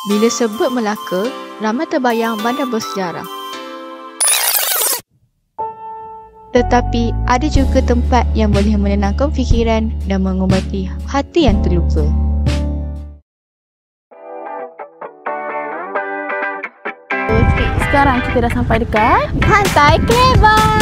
Bila sebut Melaka, ramai terbayang bandar bersejarah. Tetapi ada juga tempat yang boleh menenangkan fikiran dan mengobati hati yang terluka. Sekarang kita dah sampai dekat Pantai Klebang.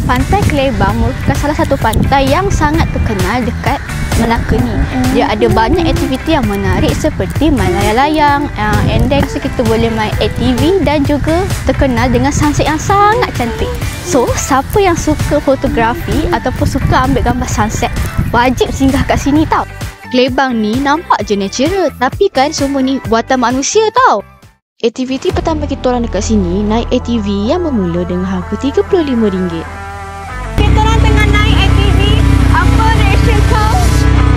Pantai Klebang merupakan salah satu pantai yang sangat terkenal dekat Melaka ni. Dia ada banyak aktiviti yang menarik seperti main layang-layang, and then kita boleh main ATV dan juga terkenal dengan sunset yang sangat cantik. So, siapa yang suka fotografi ataupun suka ambil gambar sunset, wajib singgah kat sini tau. Klebang ni nampak je natural, tapi kan semua ni buatan manusia tau. Aktiviti pertama kita orang dekat sini, naik ATV yang bermula dengan harga RM35. Kita orang tengah naik ATV. Apa reaction kau?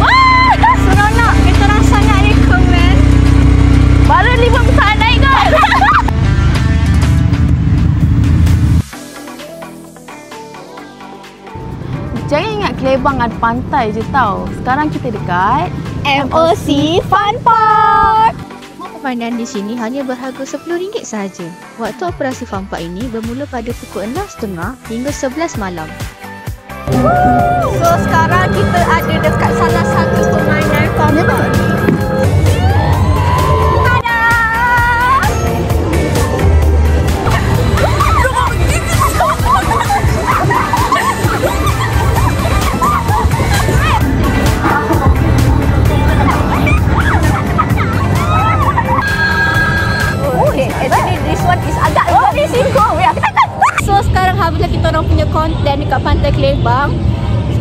Wah, seronok. Kita orang sangat recommend. Baru 5 besar naik kan? Jangan ingat Klebang ada pantai je tau. Sekarang kita dekat MOC Fun Park. Pemandangan di sini hanya berharga RM10 sahaja. Waktu operasi Fun Park ini bermula pada pukul 6.30 hingga 11 malam. So sekarang kita ada dekat salah satu permainan Fun Park ni. So sekarang habislah kita orang punya konten dekat Pantai Klebang.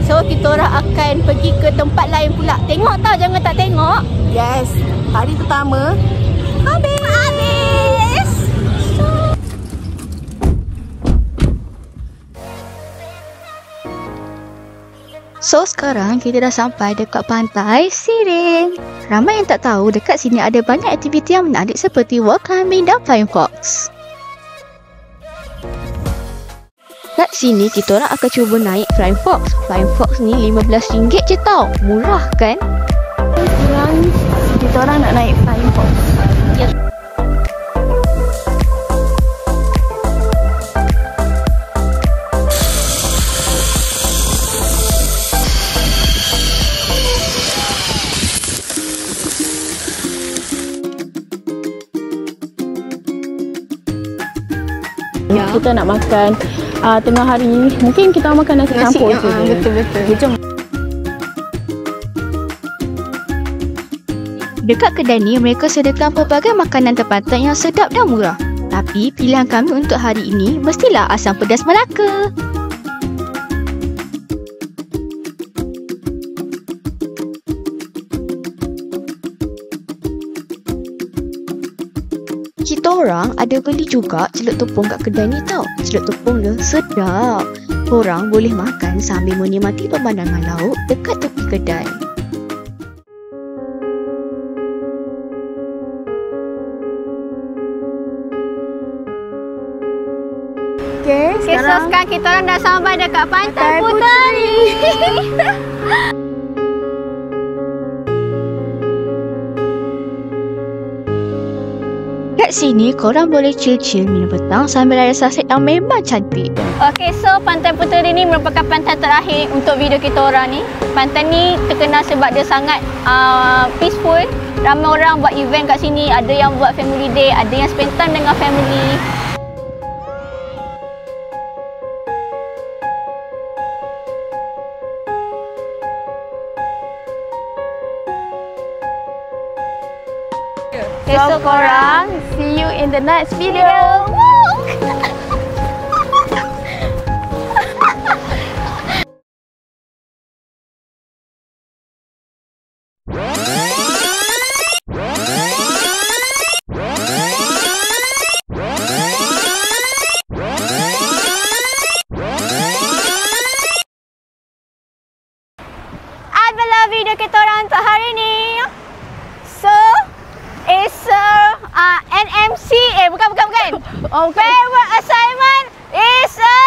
So kita orang akan pergi ke tempat lain pula. Tengok tau, jangan tak tengok. Yes, hari pertama habis. So sekarang kita dah sampai dekat Pantai Siring. Ramai yang tak tahu dekat sini ada banyak aktiviti yang menarik seperti wall climbing dan flying fox. Kat sini kita orang akan cuba naik flying fox. Flying fox ni RM15 je tau. Murah kan? Sekarang kita orang nak naik flying fox. Yes. Kita nak makan tengah hari, mungkin kita makan nasi campur je. Betul-betul. Jom. Dekat kedai ni, mereka sediakan pelbagai makanan tempatan yang sedap dan murah. Tapi pilihan kami untuk hari ini mestilah asam pedas Melaka. Kita orang ada beli juga celup tepung kat kedai ni tau. Celup tepung dia sedap. Korang boleh makan sambil menikmati pemandangan laut dekat tepi kedai. Okay, so sekarang kita orang dah sampai dekat Pantai Puteri. Kat sini korang boleh chill-chill minum petang sambil ada sunset yang memang cantik. Okay, so Pantai Puteri ni merupakan pantai terakhir untuk video kita orang ni. Pantai ni terkenal sebab dia sangat peaceful. Ramai orang buat event kat sini. Ada yang buat family day, ada yang spend time dengan family. Okay, so korang, see you in the next video. Adalah video kita orang untuk hari ni. So, it's NMC, bukan. Favorite assignment is a